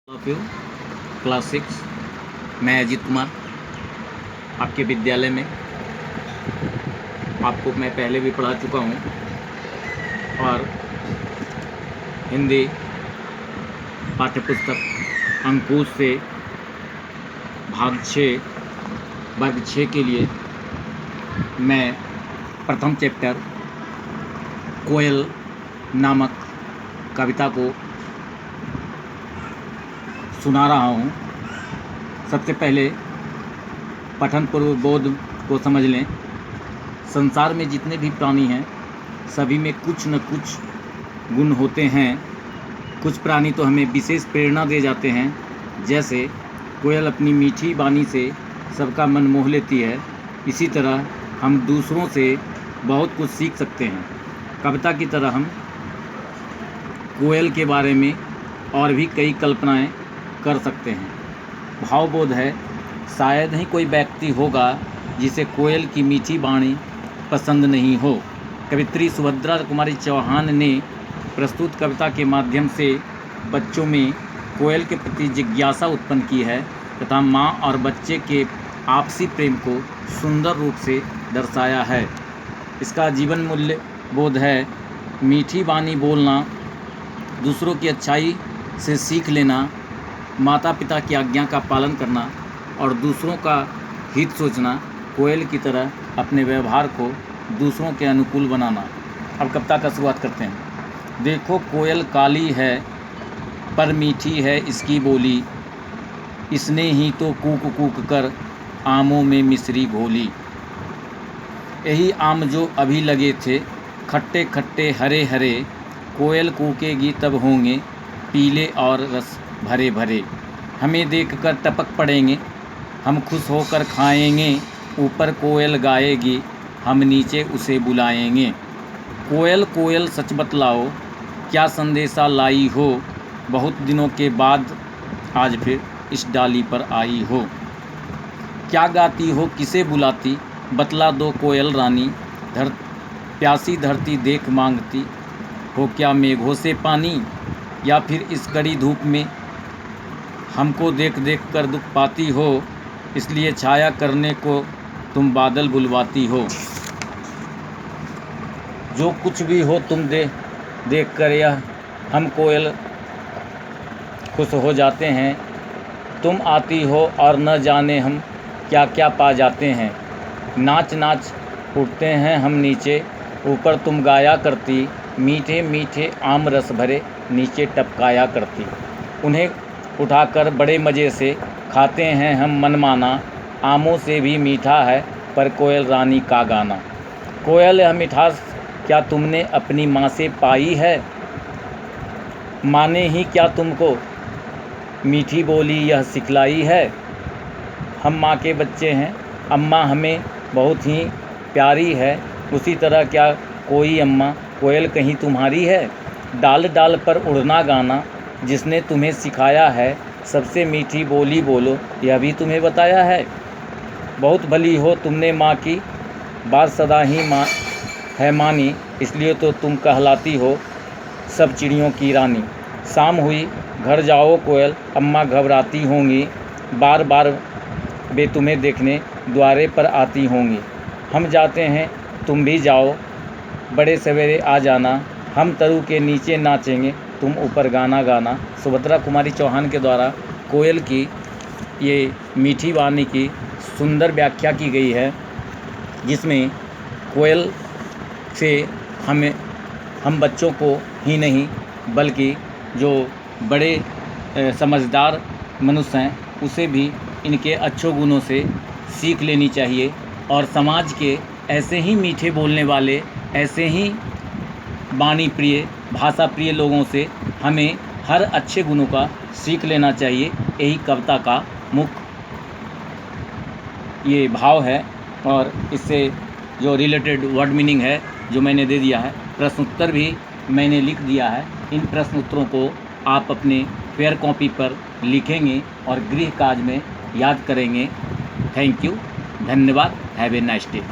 Of you class 6। मैं अजीत कुमार आपके विद्यालय में आपको मैं पहले भी पढ़ा चुका हूँ और हिंदी पाठ्यपुस्तक अंकुश से भाग 6 वर्ग 6 के लिए मैं प्रथम चैप्टर कोयल नामक कविता को सुना रहा हूँ। सबसे पहले पठन पूर्व बोध को समझ लें। संसार में जितने भी प्राणी हैं सभी में कुछ न कुछ गुण होते हैं। कुछ प्राणी तो हमें विशेष प्रेरणा दे जाते हैं, जैसे कोयल अपनी मीठी वाणी से सबका मन मोह लेती है। इसी तरह हम दूसरों से बहुत कुछ सीख सकते हैं। कविता की तरह हम कोयल के बारे में और भी कई कल्पनाएं कर सकते हैं। भावबोध है, शायद ही कोई व्यक्ति होगा जिसे कोयल की मीठी वाणी पसंद नहीं हो। कवित्री सुभद्रा कुमारी चौहान ने प्रस्तुत कविता के माध्यम से बच्चों में कोयल के प्रति जिज्ञासा उत्पन्न की है तथा माँ और बच्चे के आपसी प्रेम को सुंदर रूप से दर्शाया है। इसका जीवन मूल्य बोध है, मीठी वाणी बोलना, दूसरों की अच्छाई से सीख लेना, माता पिता की आज्ञा का पालन करना और दूसरों का हित सोचना, कोयल की तरह अपने व्यवहार को दूसरों के अनुकूल बनाना। अब कविता का शुरुआत करते हैं। देखो कोयल काली है पर मीठी है इसकी बोली, इसने ही तो कूक कूक कर आमों में मिश्री घोली। यही आम जो अभी लगे थे खट्टे खट्टे हरे हरे, कोयल कूकेगी तब होंगे पीले और रस भरे भरे। हमें देखकर टपक पड़ेंगे, हम खुश होकर खाएंगे, ऊपर कोयल गाएगी, हम नीचे उसे बुलाएंगे। कोयल कोयल सच बतलाओ, क्या संदेशा लाई हो, बहुत दिनों के बाद आज फिर इस डाली पर आई हो। क्या गाती हो किसे बुलाती, बतला दो कोयल रानी, प्यासी धरती देख मांगती हो क्या मेघों से पानी, या फिर इस कड़ी धूप में हमको देख देख कर दुख पाती हो, इसलिए छाया करने को तुम बादल बुलवाती हो। जो कुछ भी हो तुम देख कर यह हम कोयल खुश हो जाते हैं। तुम आती हो और न जाने हम क्या क्या पा जाते हैं। नाच नाच उठते हैं हम नीचे, ऊपर तुम गाया करती, मीठे मीठे आम रस भरे नीचे टपकाया करती। उन्हें उठाकर बड़े मज़े से खाते हैं हम मनमाना, आमों से भी मीठा है पर कोयल रानी का गाना। कोयल यह मिठास क्या तुमने अपनी माँ से पाई है, माँ ने ही क्या तुमको मीठी बोली यह सिखलाई है। हम माँ के बच्चे हैं, अम्मा हमें बहुत ही प्यारी है, उसी तरह क्या कोई अम्मा कोयल कहीं तुम्हारी है। डाल डाल पर उड़ना गाना, जिसने तुम्हें सिखाया है, सबसे मीठी बोली बोलो यह भी तुम्हें बताया है। बहुत भली हो तुमने माँ की बात सदा ही माँ है मानी, इसलिए तो तुम कहलाती हो सब चिड़ियों की रानी। शाम हुई घर जाओ कोयल, अम्मा घबराती होंगी, बार बार वे तुम्हें देखने द्वारे पर आती होंगी। हम जाते हैं तुम भी जाओ, बड़े सवेरे आ जाना, हम तरु के नीचे नाचेंगे, तुम ऊपर गाना गाना। सुभद्रा कुमारी चौहान के द्वारा कोयल की ये मीठी वाणी की सुंदर व्याख्या की गई है, जिसमें कोयल से हम बच्चों को ही नहीं बल्कि जो बड़े समझदार मनुष्य हैं उसे भी इनके अच्छे गुणों से सीख लेनी चाहिए और समाज के ऐसे ही मीठे बोलने वाले, ऐसे ही वाणी प्रिय, भाषा प्रिय लोगों से हमें हर अच्छे गुणों का सीख लेना चाहिए। यही कविता का मुख्य ये भाव है और इससे जो रिलेटेड वर्ड मीनिंग है जो मैंने दे दिया है, प्रश्न उत्तर भी मैंने लिख दिया है। इन प्रश्न उत्तरों को आप अपने फेयर कॉपी पर लिखेंगे और गृह कार्य में याद करेंगे। थैंक यू, धन्यवाद, हैव ए नाइस डे।